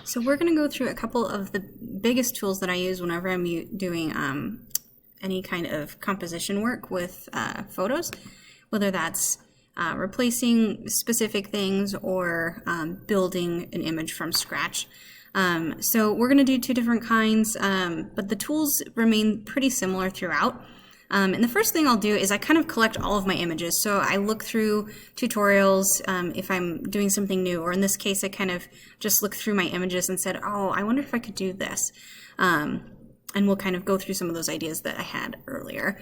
So we're going to go through a couple of the biggest tools that I use whenever I'm doing any kind of composition work with photos, whether that's replacing specific things or building an image from scratch. So we're going to do two different kinds, but the tools remain pretty similar throughout. And the first thing I'll do is I kind of collect all of my images. So I look through tutorials if I'm doing something new, or in this case, I kind of just looked through my images and said, oh, I wonder if I could do this. And we'll kind of go through some of those ideas that I had earlier.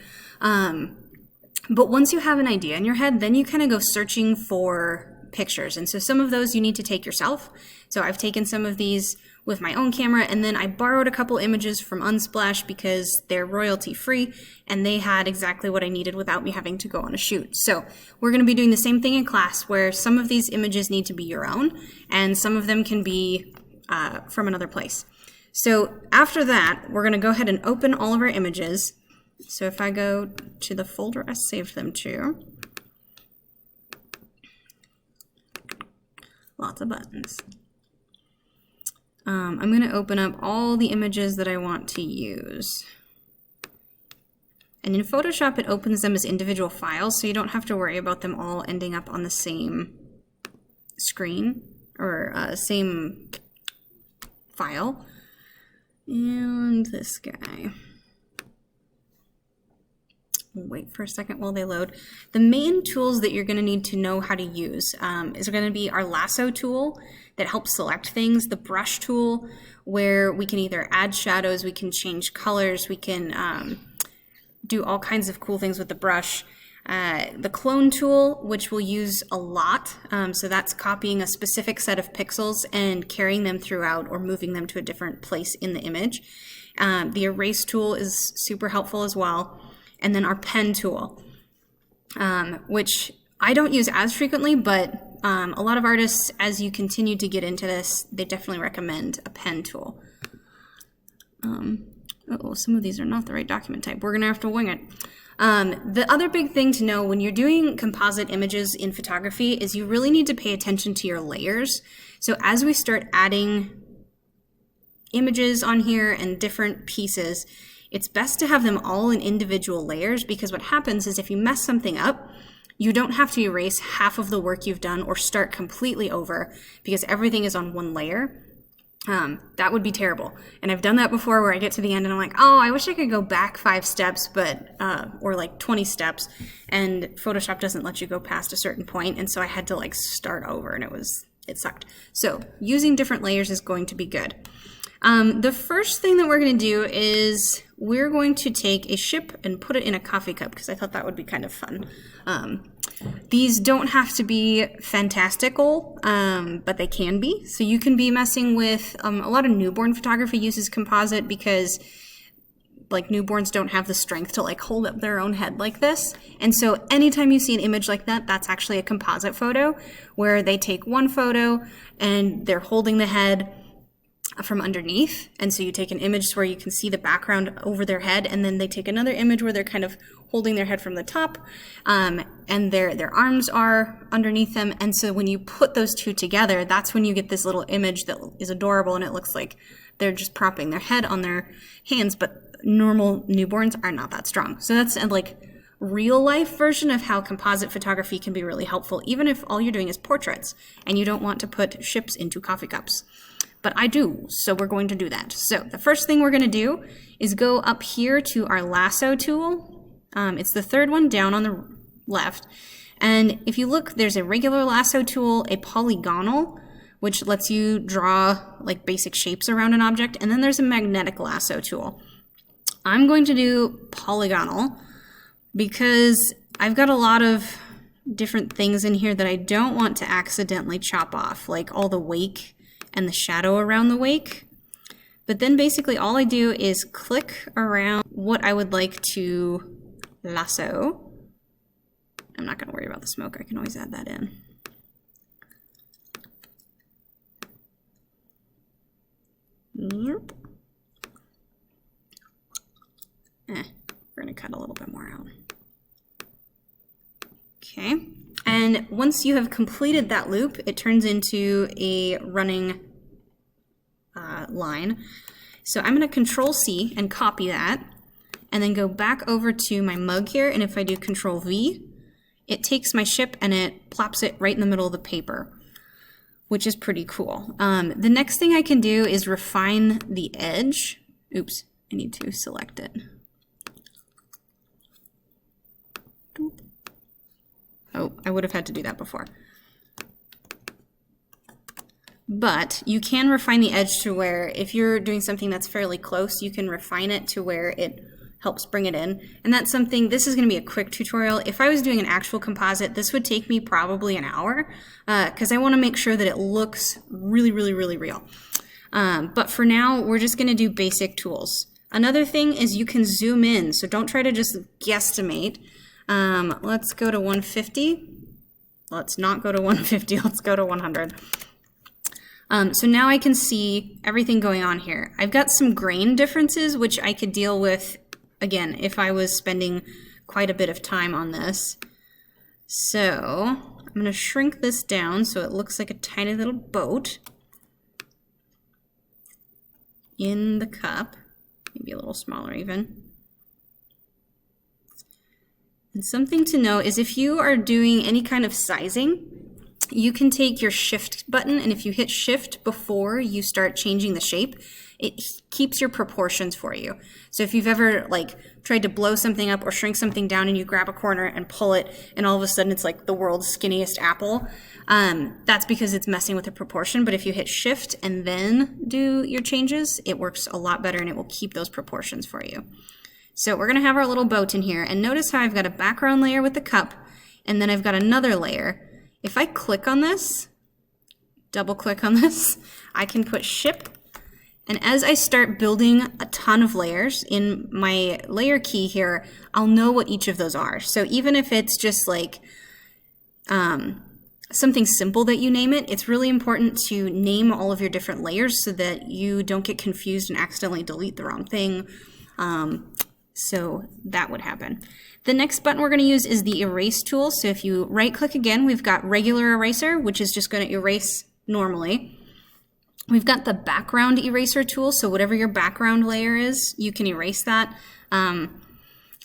But once you have an idea in your head, then you kind of go searching for pictures. And so some of those you need to take yourself. So I've taken some of these with my own camera, and then I borrowed a couple images from Unsplash because they're royalty free and they had exactly what I needed without me having to go on a shoot. So we're going to be doing the same thing in class, where some of these images need to be your own and some of them can be from another place. So after that, we're going to go ahead and open all of our images. So if I go to the folder I saved them to, lots of buttons. I'm going to open up all the images that I want to use. And in Photoshop, it opens them as individual files, so you don't have to worry about them all ending up on the same screen or same file. And this guy. Wait for a second while they load. The main tools that you're going to need to know how to use is going to be our lasso tool that helps select things, the brush tool where we can either add shadows, we can change colors, we can do all kinds of cool things with the brush. The clone tool, which we'll use a lot, so that's copying a specific set of pixels and carrying them throughout or moving them to a different place in the image. The erase tool is super helpful as well. And then our pen tool, which I don't use as frequently, but a lot of artists, as you continue to get into this, they definitely recommend a pen tool. Uh-oh, some of these are not the right document type. We're going to have to wing it. The other big thing to know when you're doing composite images in photography is you really need to pay attention to your layers. So as we start adding images on here and different pieces, it's best to have them all in individual layers, because what happens is if you mess something up, you don't have to erase half of the work you've done or start completely over because everything is on one layer. That would be terrible. And I've done that before where I get to the end and I'm like, oh, I wish I could go back 5 steps, but or like 20 steps, and Photoshop doesn't let you go past a certain point, and so I had to like start over and it sucked. So using different layers is going to be good. The first thing that we're going to do is we're going to take a ship and put it in a coffee cup, because I thought that would be kind of fun. These don't have to be fantastical, but they can be. So you can be messing with, a lot of newborn photography uses composite because like newborns don't have the strength to like hold up their own head like this. And so anytime you see an image like that, that's actually a composite photo where they take one photo and they're holding the head from underneath, and so you take an image where you can see the background over their head, and then they take another image where they're kind of holding their head from the top, and their arms are underneath them. And so when you put those two together, that's when you get this little image that is adorable, and it looks like they're just propping their head on their hands, but normal newborns are not that strong. So that's a like real life version of how composite photography can be really helpful, even if all you're doing is portraits and you don't want to put ships into coffee cups. But I do, so we're going to do that. So the first thing we're going to do is go up here to our lasso tool. It's the third one down on the left. And if you look, there's a regular lasso tool, a polygonal, which lets you draw like basic shapes around an object. And then there's a magnetic lasso tool. I'm going to do polygonal because I've got a lot of different things in here that I don't want to accidentally chop off, like all the wake and the shadow around the wake. But then basically all I do is click around what I would like to lasso. I'm not going to worry about the smoke. I can always add that in. We're going to cut a little bit more out. Okay. And once you have completed that loop, it turns into a running line. So I'm going to Control C and copy that, and then go back over to my mug here, and if I do Control V, it takes my ship and it plops it right in the middle of the paper, which is pretty cool. The next thing I can do is refine the edge. Oops, I need to select it. Oh, I would have had to do that before. But you can refine the edge to where if you're doing something that's fairly close, you can refine it to where it helps bring it in. And that's something, this is going to be a quick tutorial. If I was doing an actual composite, this would take me probably an hour because I want to make sure that it looks really, really, really real. But for now, we're just going to do basic tools. Another thing is you can zoom in, so don't try to just guesstimate. Let's go to 150. Let's not go to 150, let's go to 100. So now I can see everything going on here. I've got some grain differences, which I could deal with, again, if I was spending quite a bit of time on this. So I'm going to shrink this down so it looks like a tiny little boat in the cup, maybe a little smaller even. And something to know is if you are doing any kind of sizing, you can take your shift button, and if you hit shift before you start changing the shape, it keeps your proportions for you. So if you've ever like tried to blow something up or shrink something down and you grab a corner and pull it and all of a sudden it's like the world's skinniest apple, that's because it's messing with the proportion. But if you hit shift and then do your changes, it works a lot better and it will keep those proportions for you. So we're gonna have our little boat in here, and notice how I've got a background layer with the cup, and then I've got another layer. If I click on this, double click on this, I can put ship, and as I start building a ton of layers in my layer key here, I'll know what each of those are. So even if it's just like something simple that you name it, it's really important to name all of your different layers so that you don't get confused and accidentally delete the wrong thing. So that would happen. The next button we're going to use is the erase tool. So if you right click again, we've got regular eraser, which is just going to erase normally. We've got the background eraser tool. So whatever your background layer is, you can erase that. And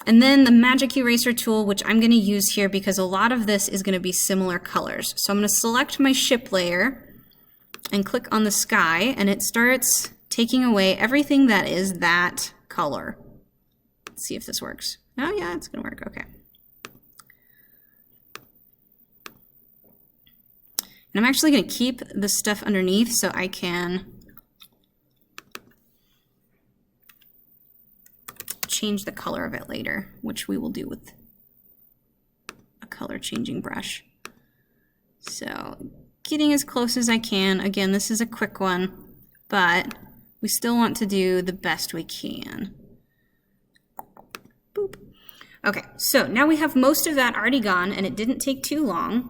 then the magic eraser tool, which I'm going to use here because a lot of this is going to be similar colors. So I'm going to select my ship layer and click on the sky, and it starts taking away everything that is that color. Let's see if this works. Oh yeah, it's gonna work, okay. And I'm actually gonna keep the stuff underneath so I can change the color of it later, which we will do with a color changing brush. So getting as close as I can. Again, this is a quick one, but we still want to do the best we can. Boop. Okay, so now we have most of that already gone, and it didn't take too long.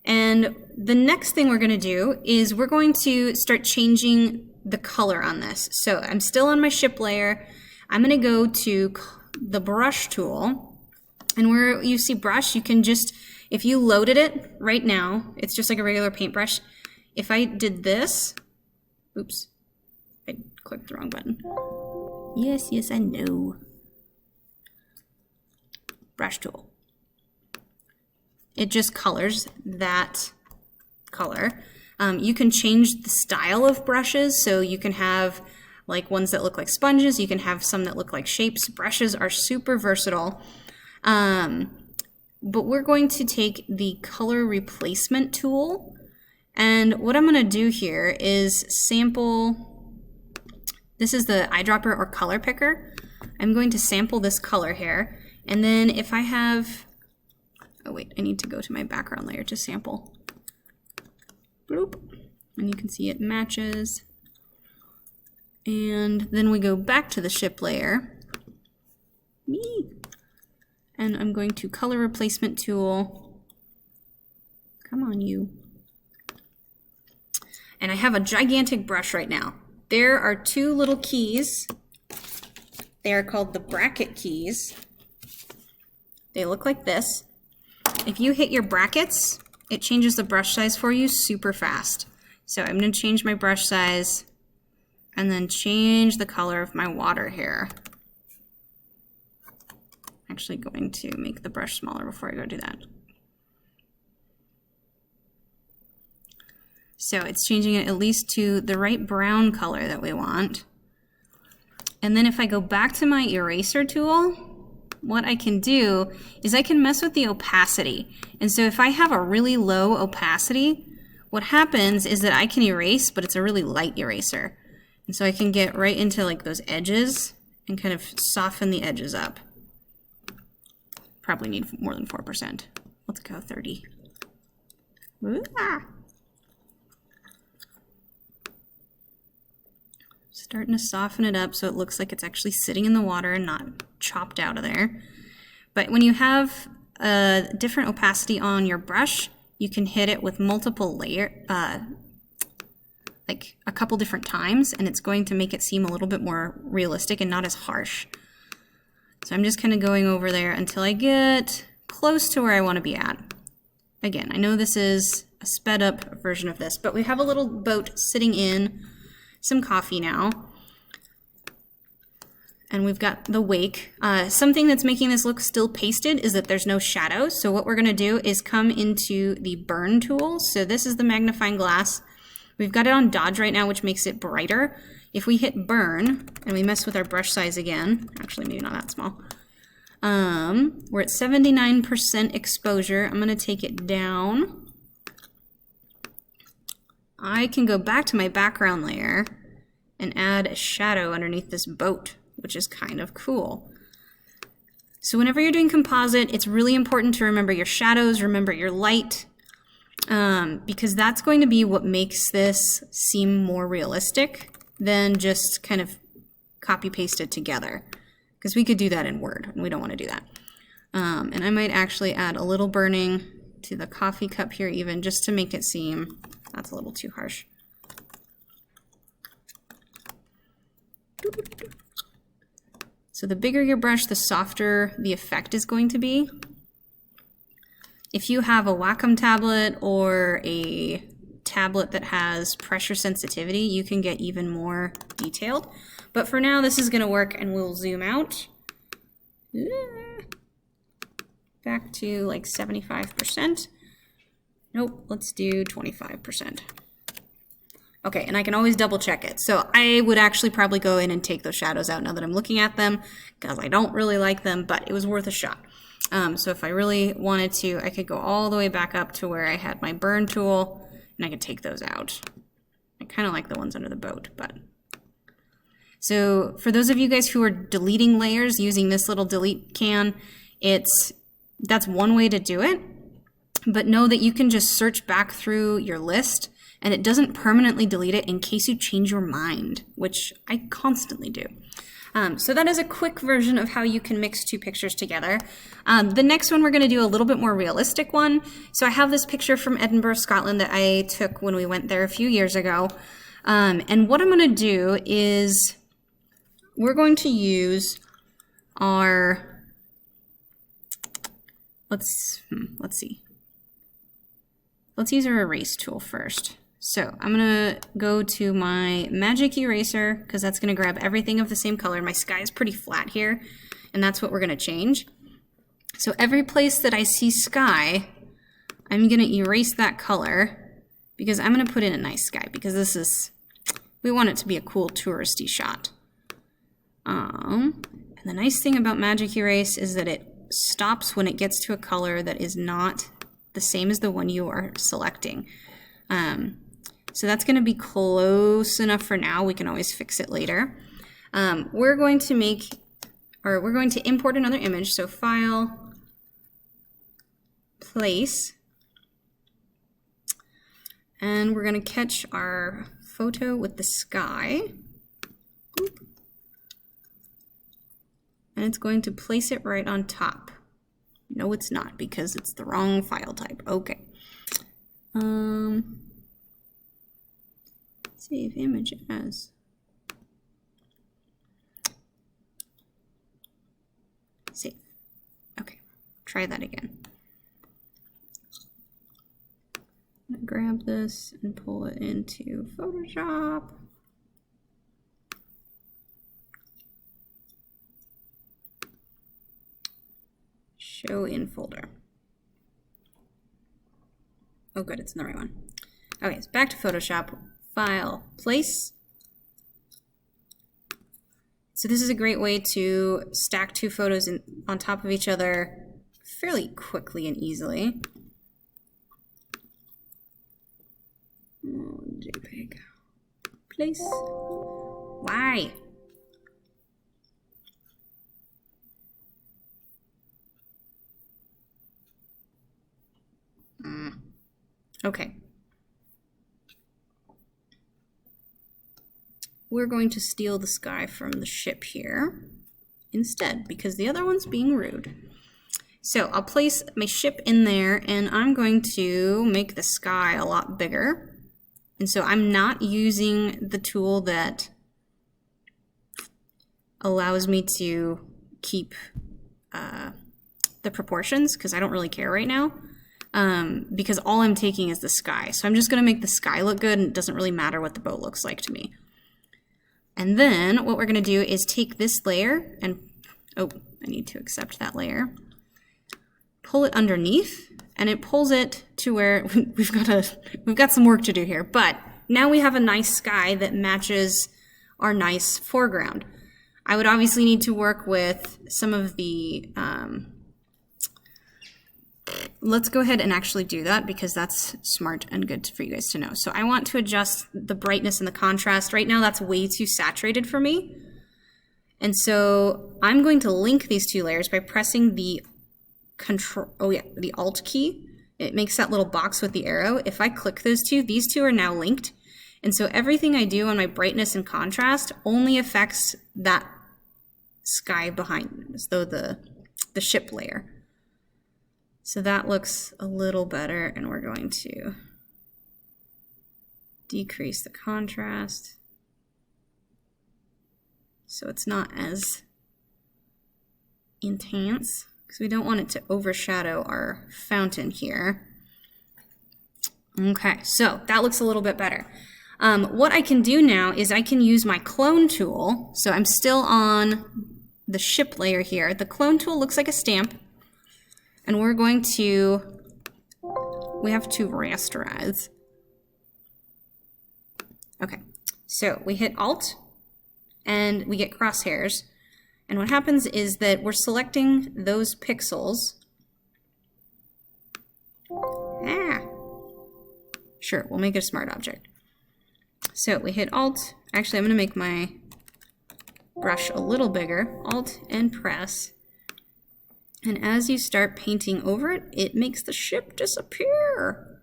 And the next thing we're going to do is we're going to start changing the color on this. So I'm still on my ship layer. I'm going to go to the brush tool, and where you see brush, you can just, if you loaded it right now, it's just like a regular paintbrush. If I did this, oops, I clicked the wrong button. Yes, I know. Brush tool. It just colors that color. You can change the style of brushes, so you can have like ones that look like sponges, you can have some that look like shapes. Brushes are super versatile. But we're going to take the color replacement tool, and what I'm going to do here is sample, this is the eyedropper or color picker. I'm going to sample this color here. And then if I have, oh wait, I need to go to my background layer to sample. Bloop. And you can see it matches. And then we go back to the ship layer. And I'm going to color replacement tool. Come on, you. And I have a gigantic brush right now. There are two little keys. They are called the bracket keys. They look like this. If you hit your brackets, it changes the brush size for you super fast. So I'm going to change my brush size and then change the color of my water here. Actually going to make the brush smaller before I go do that. So it's changing it at least to the right brown color that we want. And then if I go back to my eraser tool, what I can do is I can mess with the opacity. And so if I have a really low opacity, what happens is that I can erase, but it's a really light eraser. And so I can get right into like those edges and kind of soften the edges up. Probably need more than 4%. Let's go 30. Ooh, ah. Starting to soften it up so it looks like it's actually sitting in the water and not chopped out of there. But when you have a different opacity on your brush, you can hit it with multiple like a couple different times, and it's going to make it seem a little bit more realistic and not as harsh. So I'm just kind of going over there until I get close to where I want to be at. Again, I know this is a sped up version of this, but we have a little boat sitting in some coffee now. And we've got the wake. Something that's making this look still pasted is that there's no shadows. So what we're gonna do is come into the burn tool. So this is the magnifying glass. We've got it on dodge right now, which makes it brighter. If we hit burn and we mess with our brush size again, actually maybe not that small. We're at 79% exposure. I'm gonna take it down. I can go back to my background layer and add a shadow underneath this boat, which is kind of cool. So whenever you're doing composite, it's really important to remember your shadows, remember your light, because that's going to be what makes this seem more realistic than just kind of copy paste it together. Because we could do that in Word, and we don't want to do that. And I might actually add a little burning to the coffee cup here even, just to make it seem, that's a little too harsh. So the bigger your brush, the softer the effect is going to be. If you have a Wacom tablet or a tablet that has pressure sensitivity, you can get even more detailed. But for now, this is going to work, and we'll zoom out. Back to like 75%. Nope, let's do 25%. Okay, and I can always double check it. So I would actually probably go in and take those shadows out now that I'm looking at them, because I don't really like them, but it was worth a shot. So if I really wanted to, I could go all the way back up to where I had my burn tool, and I could take those out. I kind of like the ones under the boat, but. So for those of you guys who are deleting layers using this little delete can, that's one way to do it, but know that you can just search back through your list and it doesn't permanently delete it in case you change your mind, which I constantly do. So that is a quick version of how you can mix two pictures together. The next one, we're going to do a little bit more realistic one. So I have this picture from Edinburgh, Scotland that I took when we went there a few years ago. And what I'm going to do is we're going to use our, let's see. Let's use our erase tool first. So I'm gonna go to my magic eraser because that's gonna grab everything of the same color. My sky is pretty flat here, and that's what we're gonna change. So every place that I see sky, I'm gonna erase that color because I'm gonna put in a nice sky because we want it to be a cool touristy shot. And the nice thing about magic erase is that it stops when it gets to a color that is not the same as the one you are selecting. So that's going to be close enough for now. We can always fix it later. We're going to import another image. So File, Place, and we're going to catch our photo with the sky. And it's going to place it right on top. No, it's not, because it's the wrong file type. Okay. Save image as. Save. Okay, try that again. I'm gonna grab this and pull it into Photoshop. Show in folder. Oh good, it's in the right one. Okay, so back to Photoshop. File, place. So this is a great way to stack two photos on top of each other fairly quickly and easily. Oh, JPEG. Place. Why? Okay. We're going to steal the sky from the ship here instead because the other one's being rude. So I'll place my ship in there and I'm going to make the sky a lot bigger. And so I'm not using the tool that allows me to keep the proportions because I don't really care right now. Because all I'm taking is the sky. So I'm just going to make the sky look good and it doesn't really matter what the boat looks like to me. And then what we're going to do is take this layer and, oh, I need to accept that layer. Pull it underneath and it pulls it to where we've got some work to do here. But now we have a nice sky that matches our nice foreground. I would obviously need to work with some of the, let's go ahead and actually do that because that's smart and good for you guys to know. So I want to adjust the brightness and the contrast. Right now that's way too saturated for me. And so I'm going to link these two layers by pressing the the Alt key. It makes that little box with the arrow. If I click those two, these two are now linked. And so everything I do on my brightness and contrast only affects that sky behind, as though the ship layer. So that looks a little better, and we're going to decrease the contrast so it's not as intense, because we don't want it to overshadow our fountain here. Okay, so that looks a little bit better. What I can do now is I can use my clone tool. So I'm still on the ship layer here. The clone tool looks like a stamp. And we're going to, we have to rasterize. Okay, so we hit Alt and we get crosshairs. And what happens is that we're selecting those pixels. Sure, we'll make it a smart object. So we hit Alt. Actually, I'm going to make my brush a little bigger. Alt and press. And as you start painting over it, it makes the ship disappear,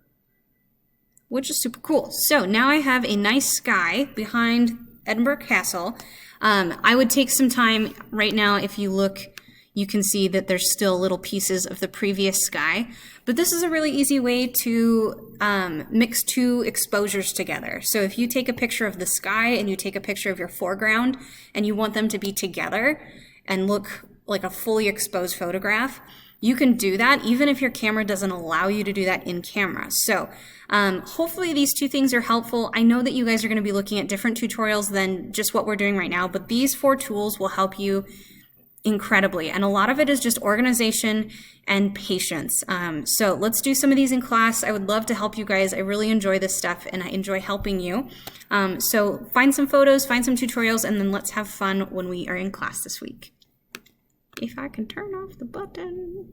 which is super cool. So now I have a nice sky behind Edinburgh Castle. I would take some time right now. If you look, you can see that there's still little pieces of the previous sky. But this is a really easy way to mix two exposures together. So if you take a picture of the sky and you take a picture of your foreground and you want them to be together and look like a fully exposed photograph, you can do that even if your camera doesn't allow you to do that in camera. So hopefully these two things are helpful. I know that you guys are going to be looking at different tutorials than just what we're doing right now, but these 4 tools will help you incredibly. And a lot of it is just organization and patience. So let's do some of these in class. I would love to help you guys. I really enjoy this stuff and I enjoy helping you. So find some photos, find some tutorials, and then let's have fun when we are in class this week. If I can turn off the button.